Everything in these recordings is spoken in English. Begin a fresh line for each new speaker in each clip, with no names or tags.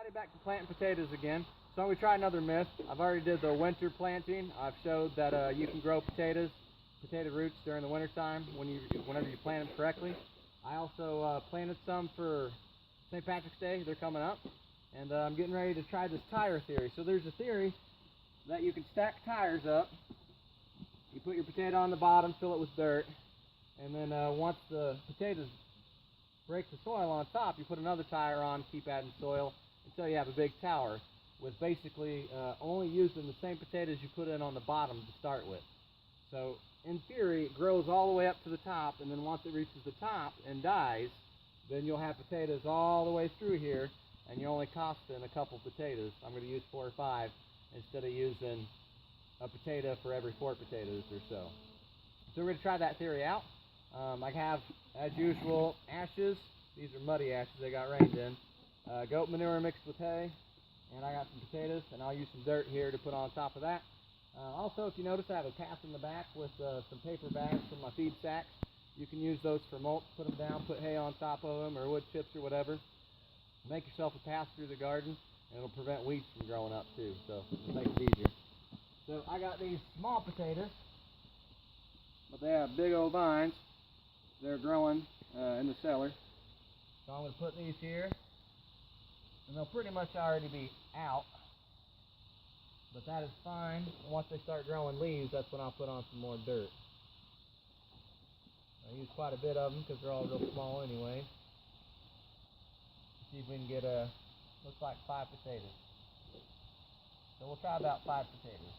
everybody, back to planting potatoes again. So I'm going to try another myth. I've already did the winter planting. I've showed that you can grow potato roots during the winter time whenever you plant them correctly. I also planted some for St. Patrick's Day. They're coming up. And I'm getting ready to try this tire theory. So there's a theory that you can stack tires up. You put your potato on the bottom, fill it with dirt, and then once the potatoes break the soil on top, you put another tire on, keep adding soil until you have a big tower with basically only using the same potatoes you put in on the bottom to start with. So in theory, it grows all the way up to the top, and then once it reaches the top and dies, then you'll have potatoes all the way through here, and you're only costing a couple potatoes. I'm going to use 4 or 5 instead of using a potato for every 4 potatoes or so. So we're going to try that theory out. I have, as usual, ashes. These are muddy ashes, they got rained in. Goat manure mixed with hay, and I got some potatoes, and I'll use some dirt here to put on top of that. Also, if you notice, I have a path in the back with some paper bags from my feed sacks. You can use those for mulch, put them down, put hay on top of them, or wood chips or whatever. Make yourself a path through the garden, and it'll prevent weeds from growing up too, so it'll make it easier. So I got these small potatoes, but they have big old vines. They're growing in the cellar. So I'm going to put these here, and they'll pretty much already be out, but that is fine. And once they start growing leaves, that's when I'll put on some more dirt. I use quite a bit of them because they're all real small anyway. See if we can get looks like 5 potatoes. So we'll try about 5 potatoes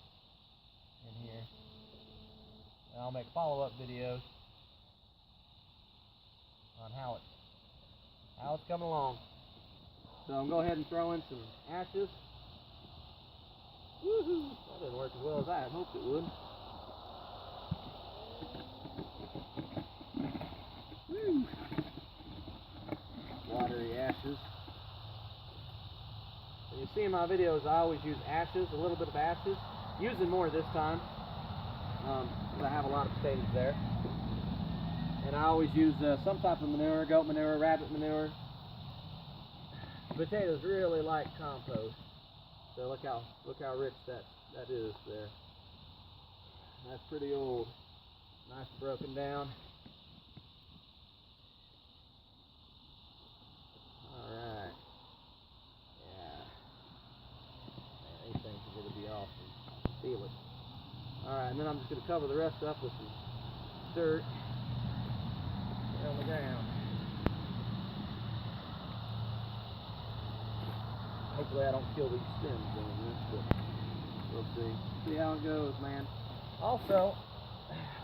in here. And I'll make follow-up videos on how it's coming along. So I'm going to go ahead and throw in some ashes. Woohoo! That didn't work as well as I had hoped it would. Woo! Watery ashes. And you see in my videos, I always use ashes, a little bit of ashes. Using more this time, because I have a lot of potatoes there. And I always use some type of manure, goat manure, rabbit manure. Potatoes really like compost. So look how rich that is there. That's pretty old. Nice broken down. Alright. Yeah. Man, these things are going to be awesome. Feel it. Alright, and then I'm just going to cover the rest up with some dirt on the ground. Hopefully I don't kill these stems doing this, but we'll see. See how it goes, man. Also,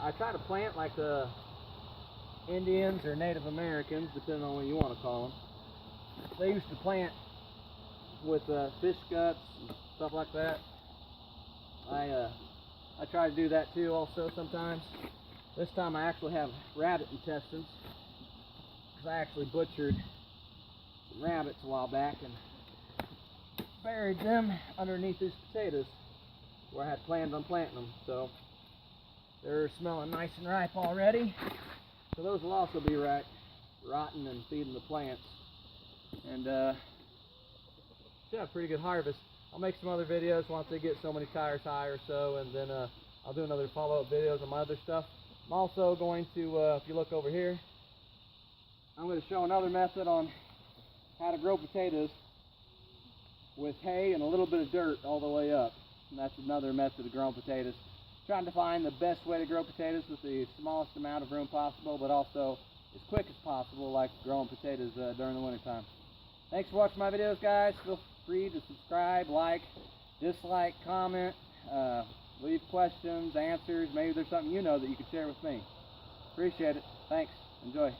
I try to plant like the Indians or Native Americans, depending on what you want to call them. They used to plant with fish guts and stuff like that. I try to do that too also sometimes. This time I actually have rabbit intestines, because I actually butchered some rabbits a while back and buried them underneath these potatoes where I had planned on planting them. So they're smelling nice and ripe already. So those will also be rotten and feeding the plants. And should have a pretty good harvest. I'll make some other videos once they get so many tires high or so, and then I'll do another follow-up videos on my other stuff. I'm also going to, if you look over here, I'm going to show another method on how to grow potatoes with hay and a little bit of dirt all the way up. And that's another method of growing potatoes. Trying to find the best way to grow potatoes with the smallest amount of room possible, but also as quick as possible, like growing potatoes during the winter time. Thanks for watching my videos, guys. Feel free to subscribe, like, dislike, comment, leave questions, answers. Maybe there's something you know that you could share with me. Appreciate it. Thanks. Enjoy.